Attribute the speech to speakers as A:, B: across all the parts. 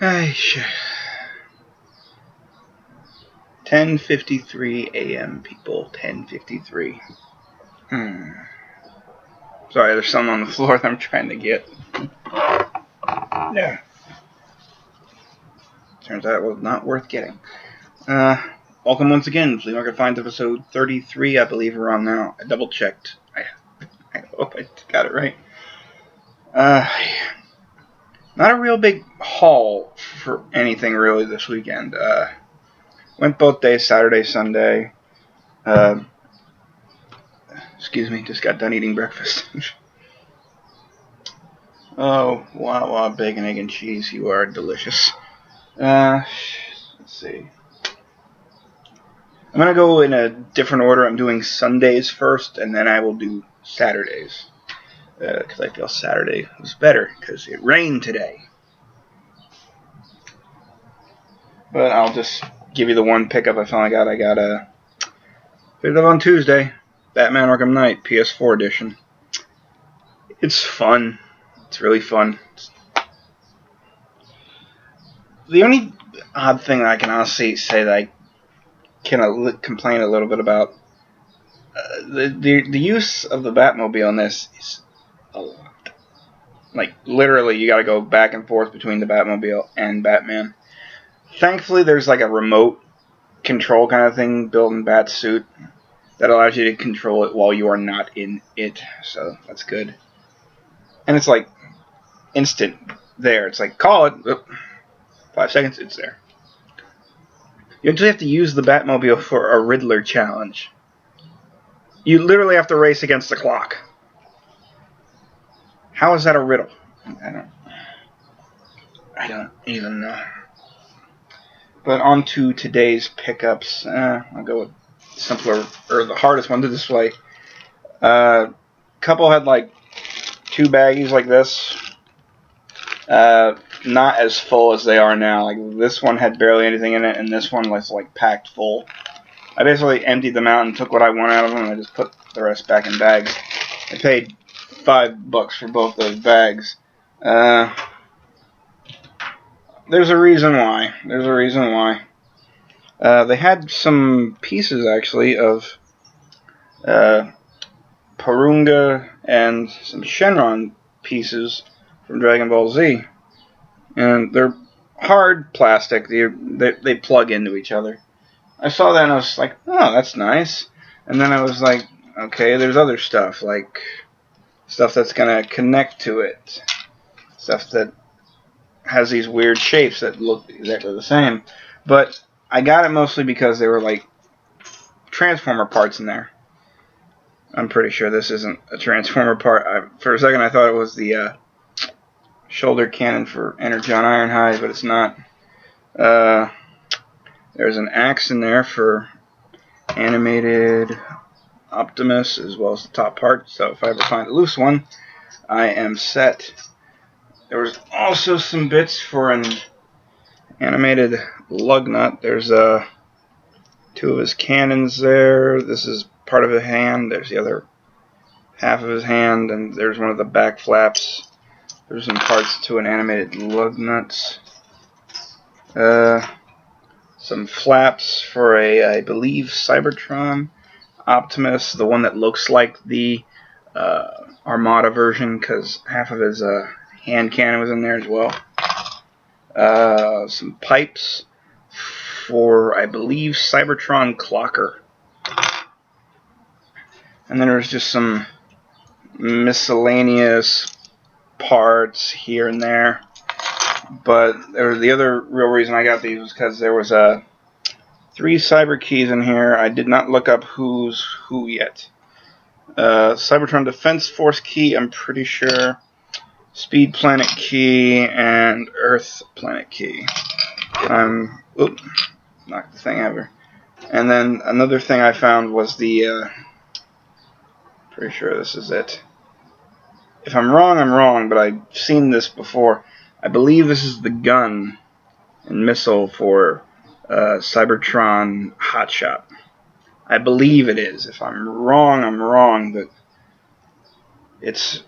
A: Aish. 10:53 a.m. people. 10:53. Sorry, there's something on the floor that I'm trying to get. Yeah. Turns out it was not worth getting. Welcome once again. Flea Market Finds episode 33, I believe we're on now. I double checked. I hope I got it right. Not a real big haul for anything really this weekend. Went both days, Saturday, Sunday. Excuse me, just got done eating breakfast. Oh, wow, bacon, egg, and cheese. You are delicious. Let's see. I'm going to go in a different order. I'm doing Sundays first, and then I will do Saturdays. Because I feel Saturday was better, because it rained today. But I'll just give you the one pickup I finally got. I got picked up on Tuesday, Batman Arkham Knight, PS4 edition. It's fun. It's really fun. The only odd thing that I can honestly say that I can complain a little bit about, the use of the Batmobile in this is a lot. Like, literally, you gotta go back and forth between the Batmobile and Batman. Thankfully, there's like a remote control kind of thing built in Bat's suit that allows you to control it while you are not in it, so that's good. And it's like instant there. It's like, call it. 5 seconds, it's there. You actually have to use the Batmobile for a Riddler challenge. You literally have to race against the clock. How is that a riddle? I don't even know. But on to today's pickups. I'll go with simpler, or the hardest one to display. Couple had like 2 baggies like this. Not as full as they are now. Like, this one had barely anything in it, and this one was like packed full. I basically emptied them out and took what I want out of them, and I just put the rest back in bags. I paid $5 for both those bags. There's a reason why. They had some pieces, actually, of Porunga and some Shenron pieces from Dragon Ball Z. And they're hard plastic. They plug into each other. I saw that and I was like, oh, that's nice. And then I was like, okay, there's other stuff, like stuff that's going to connect to it. Stuff that has these weird shapes that look exactly the same. But I got it mostly because they were like Transformer parts in there. I'm pretty sure this isn't a Transformer part. For a second I thought it was the shoulder cannon for Energon Ironhide, but it's not. There's an axe in there for animated Optimus, as well as the top part, so if I ever find a loose one, I am set. There was also some bits for an animated Lugnut. There's 2 of his cannons there. This is part of his hand. There's the other half of his hand, and there's one of the back flaps. There's some parts to an animated Lugnut. Some flaps for I believe, Cybertron Optimus, the one that looks like the Armada version, because half of his hand cannon was in there as well. Some pipes for, I believe, Cybertron Clocker. And then there's just some miscellaneous parts here and there. But the other real reason I got these was because there was 3 cyber keys in here. I did not look up who's who yet. Cybertron Defense Force key, I'm pretty sure. Speed Planet key and Earth Planet key. Knocked the thing over. And then another thing I found was the pretty sure this is it. If I'm wrong, I'm wrong, but I've seen this before. I believe this is the gun and missile for Cybertron Hotshot. I believe it is. If I'm wrong, I'm wrong, but it's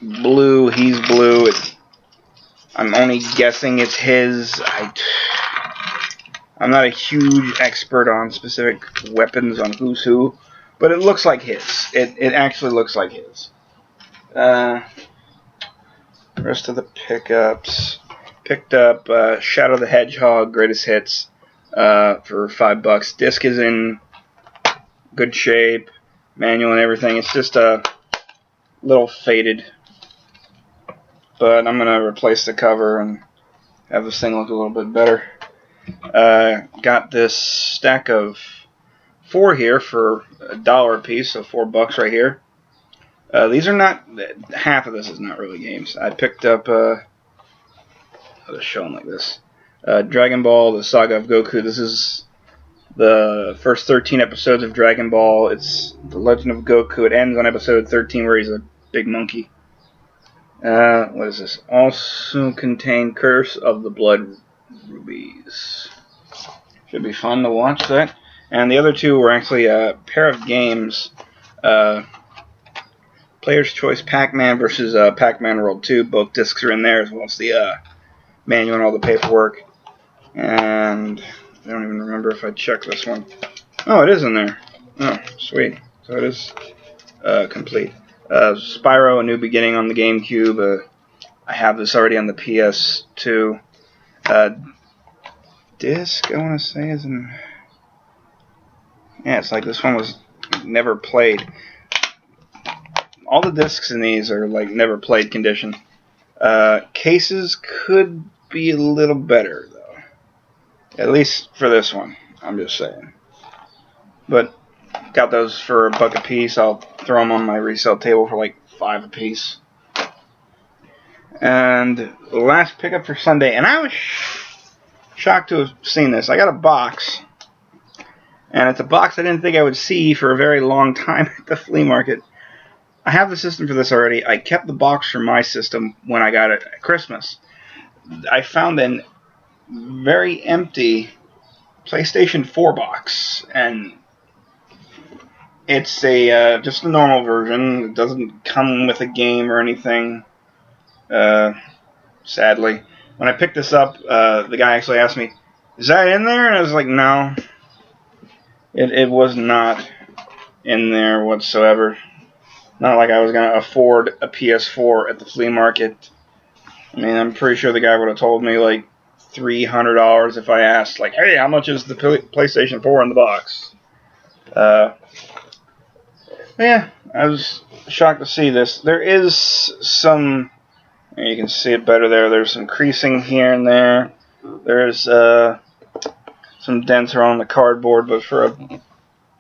A: blue, he's blue. I'm only guessing it's his. I'm not a huge expert on specific weapons on who's who, but it looks like his. It actually looks like his. Rest of the pickups. Picked up Shadow the Hedgehog Greatest Hits for $5. Disc is in good shape, manual and everything. It's just a little faded, but I'm gonna replace the cover and have this thing look a little bit better. Got this stack of 4 here for $1 a piece, so $4 right here. These are not, half of this is not really games. I picked up, I'll just show them like this. Dragon Ball, the Saga of Goku. This is the first 13 episodes of Dragon Ball. It's the Legend of Goku. It ends on episode 13 where he's a big monkey. What is this? Also contain Curse of the Blood Rubies. Should be fun to watch that. And the other 2 were actually a pair of games. Player's Choice Pac-Man versus Pac-Man World 2. Both discs are in there, as well as the manual and all the paperwork. And I don't even remember if I checked this one. Oh, it is in there. Oh, sweet. So it is complete. Spyro, A New Beginning on the GameCube. I have this already on the PS2. Disc, I want to say, is in... Yeah, it's like this one was never played. All the discs in these are like never played condition. Cases could be a little better though. At least for this one, I'm just saying. But got those for $1 a piece. I'll throw them on my resale table for like $5 a piece. And the last pickup for Sunday, and I was shocked to have seen this. I got a box, and it's a box I didn't think I would see for a very long time at the flea market. I have the system for this already. I kept the box for my system when I got it at Christmas. I found a very empty PlayStation 4 box, and it's a just a normal version. It doesn't come with a game or anything, sadly. When I picked this up, the guy actually asked me, "Is that in there?" And I was like, "No, it was not in there whatsoever." Not like I was going to afford a PS4 at the flea market. I mean, I'm pretty sure the guy would have told me like $300 if I asked, like, "Hey, how much is the PlayStation 4 in the box?" Yeah, I was shocked to see this. There is some, you can see it better there. There's some creasing here and there. There's some dents around the cardboard, but for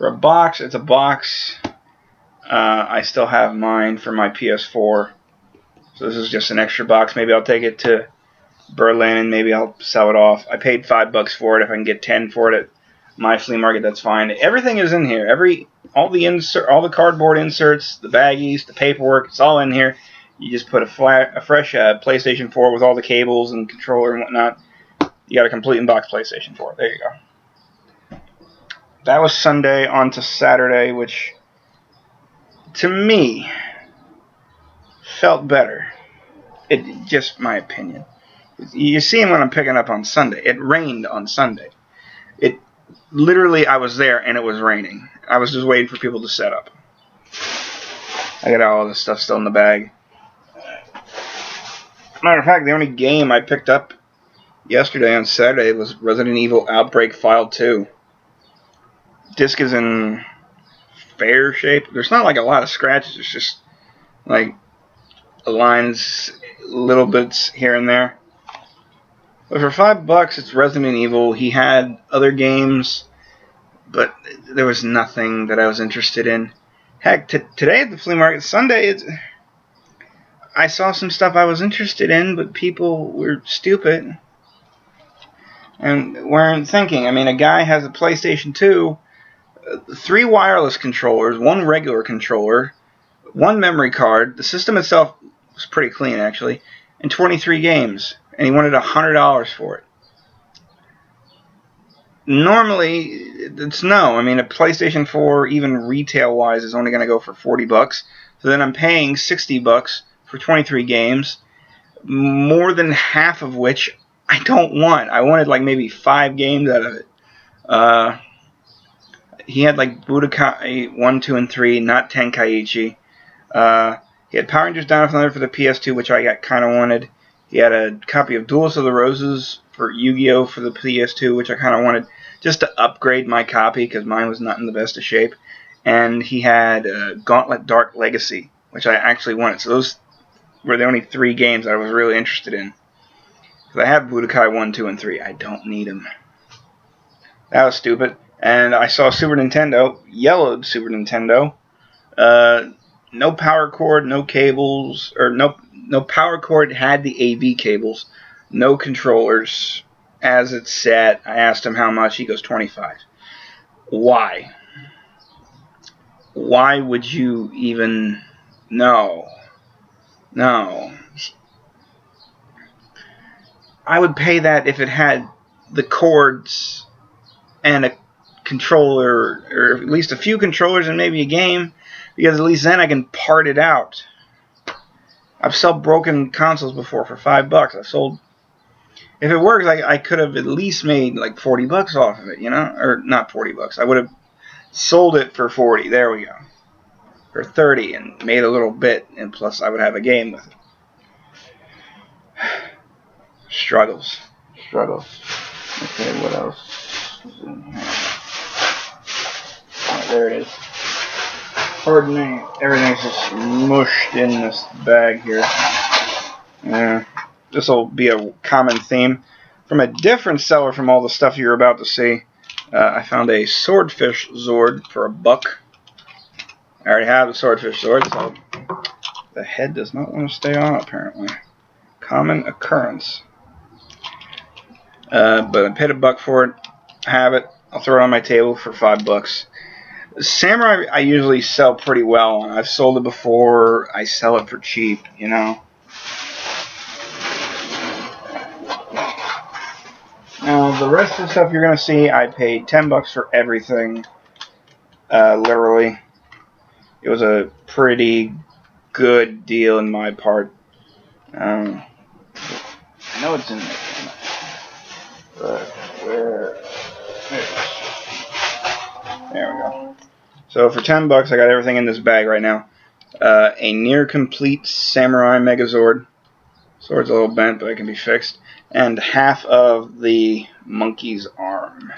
A: a box, it's a box. I still have mine for my PS4, so this is just an extra box. Maybe I'll take it to Berlin and maybe I'll sell it off. I paid $5 for it. If I can get 10 for it at my flea market, that's fine. Everything is in here. All the cardboard inserts, the baggies, the paperwork, it's all in here. You just put a fresh PlayStation 4 with all the cables and controller and whatnot. You got a complete in-box PlayStation 4. There you go. That was Sunday. On to Saturday, which to me felt better. It just my opinion. You see when I'm picking up on Sunday. It rained on Sunday. It literally, I was there and it was raining. I was just waiting for people to set up. I got all this stuff still in the bag. Matter of fact, the only game I picked up yesterday on Saturday was Resident Evil Outbreak File 2. Disc is in fair shape. There's not like a lot of scratches. It's just like lines, little bits here and there. But for $5, it's Resident Evil. He had other games, but there was nothing that I was interested in. Heck, today at the flea market, Sunday, I saw some stuff I was interested in, but people were stupid and weren't thinking. I mean, a guy has a PlayStation 2, 3 wireless controllers, 1 regular controller, 1 memory card. The system itself was pretty clean, actually, and 23 games. And he wanted $100 for it. Normally, it's no. I mean, a PlayStation 4, even retail-wise, is only going to go for $40. So then I'm paying $60 for 23 games. more than half of which I don't want. I wanted like maybe 5 games out of it. He had like Budokai 1, 2, and 3, not Tenkaichi. He had Power Rangers Down with Thunder for the PS2, which I kind of wanted. He had a copy of Duels of the Roses for Yu-Gi-Oh! For the PS2, which I kind of wanted just to upgrade my copy because mine was not in the best of shape. And he had Gauntlet Dark Legacy, which I actually wanted. So those were the only 3 games I was really interested in. Because I have Budokai 1, 2, and 3. I don't need them. That was stupid. And I saw Super Nintendo, yellowed Super Nintendo. No power cord, no cables, or no power cord, had the AV cables, no controllers. As it sat, I asked him how much, he goes 25. Why? Why would you even... No. I would pay that if it had the cords and a controller, or at least a few controllers and maybe a game, because at least then I can part it out. I've sold broken consoles before for $5. I've sold... If it works, I could have at least made like $40 off of it, you know? Or not $40. I would have sold it for 40. There we go. For 30 and made a little bit, and plus I would have a game with it. Struggles. Okay, what else is in here? Oh, there it is. Pardon me, everything's just mushed in this bag here. This will be a common theme. From a different seller from all the stuff you're about to see, I found a Swordfish Zord for $1. I already have the Swordfish Zord, so the head does not want to stay on, apparently. Common occurrence. But I paid $1 for it. I have it. I'll throw it on my table for $5. Samurai I usually sell pretty well. I've sold it before. I sell it for cheap, you know. Now, the rest of the stuff you're going to see, I paid $10 for everything. Literally. It was a pretty good deal in my part. I know it's in there. But where? There we go. So for $10, I got everything in this bag right now. A near complete Samurai Megazord. Sword's a little bent, but it can be fixed. And half of the monkey's arm.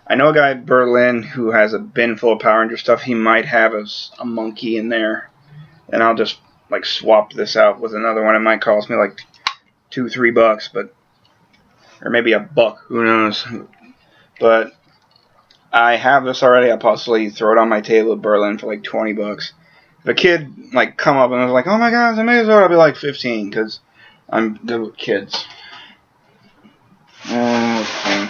A: I know a guy in Berlin who has a bin full of Power Ranger stuff. He might have a monkey in there. And I'll just like swap this out with another one. It might cost me like $2-3, but or maybe $1, who knows. But I have this already. I'll possibly throw it on my table at Berlin for like $20. If a kid like come up and was like, "Oh my God, it's amazing," I'll be like 15 because I'm good with kids. Okay.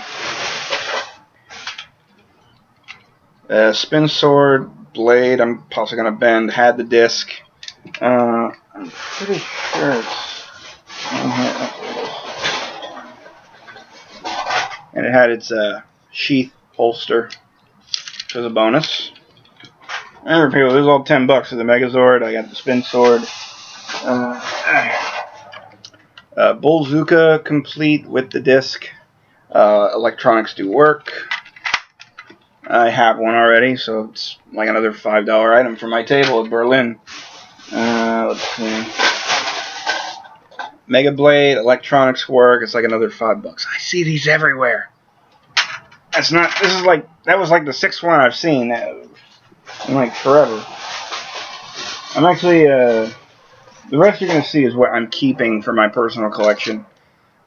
A: Spin sword, blade. I'm possibly gonna bend. Had the disc. I'm pretty sure it's in here. And it had its sheath holster, which was a bonus. Remember, people, this is all $10 for the Megazord. I got the spin sword. Bullzuka complete with the disc. Electronics do work. I have one already, so it's like another $5 item for my table at Berlin. Let's see. Mega Blade, electronics work. It's like another $5. I see these everywhere. That's not. This is like that was like the 6th one I've seen in like forever. I'm actually the rest you're gonna see is what I'm keeping for my personal collection.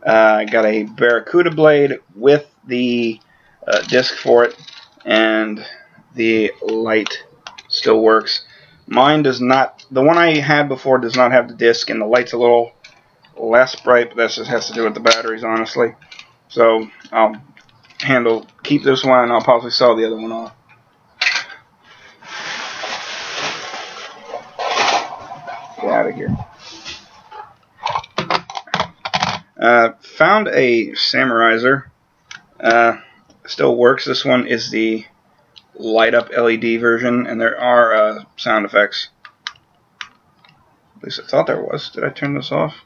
A: I got a Barracuda blade with the disc for it, and the light still works. Mine does not. The one I had before does not have the disc, and the light's a little less bright, but that just has to do with the batteries, honestly. So I'll keep this one, and I'll possibly sell the other one off. Get out of here. Found a Samuraizer. Still works. This one is the light up LED version, and there are sound effects. At least I thought there was. Did I turn this off?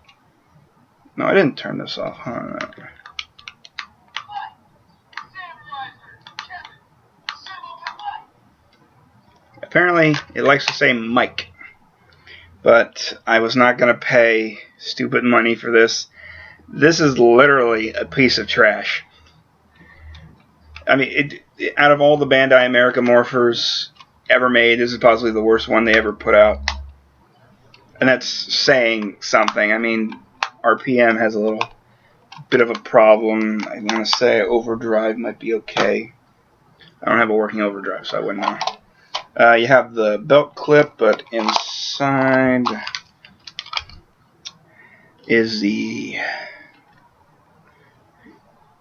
A: No, I didn't turn this off. Huh? Apparently, it likes to say Mike. But I was not going to pay stupid money for this. This is literally a piece of trash. I mean, out of all the Bandai America morphers ever made, this is possibly the worst one they ever put out. And that's saying something. I mean, RPM has a little bit of a problem. I want to say overdrive might be okay. I don't have a working overdrive, so I wouldn't know. You have the belt clip, but inside is the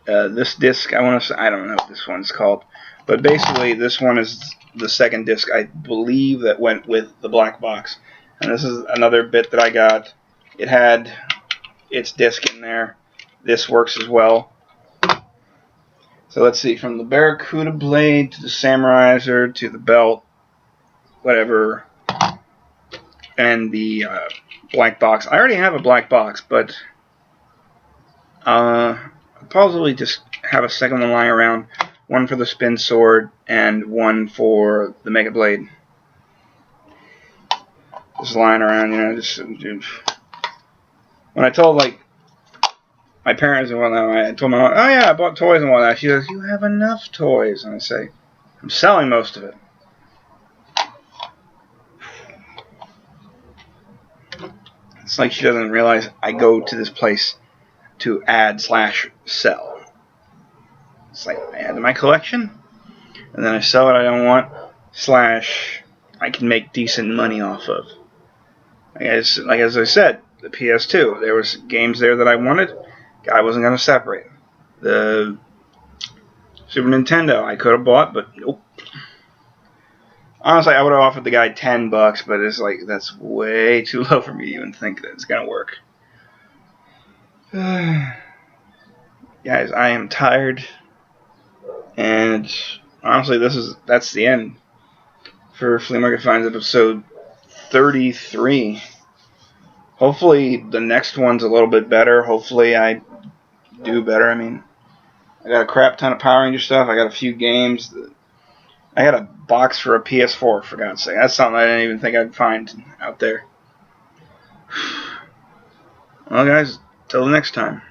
A: this disc. I don't know what this one's called, but basically this one is the second disc, I believe, that went with the black box. And this is another bit that I got. It had its disc in there. This works as well. So let's see, from the Barracuda blade to the Samuraizer to the belt, whatever, and the black box. I already have a black box, but I'll probably just have a second one lying around. One for the spin sword and one for the Mega Blade. Just lying around, you know. Just when I told my parents and whatnot, I told my mom, "Oh yeah, I bought toys and whatnot." She goes, "You have enough toys," and I say, "I'm selling most of it." It's like she doesn't realize I go to this place to add/sell. It's like I add to my collection, and then I sell what I don't want, / I can make decent money off of. As I said, the PS2, there was games there that I wanted. I wasn't going to separate. The Super Nintendo I could have bought, but nope. Honestly, I would have offered the guy $10, but it's like, that's way too low for me to even think that it's going to work. Guys, I am tired. And honestly, that's the end for Flea Market Finds episode 33. Hopefully the next one's a little bit better. Hopefully I do better. I mean, I got a crap ton of Power Ranger stuff. I got a few games. I got a box for a PS4, for God's sake. That's something I didn't even think I'd find out there. Well, guys, till the next time.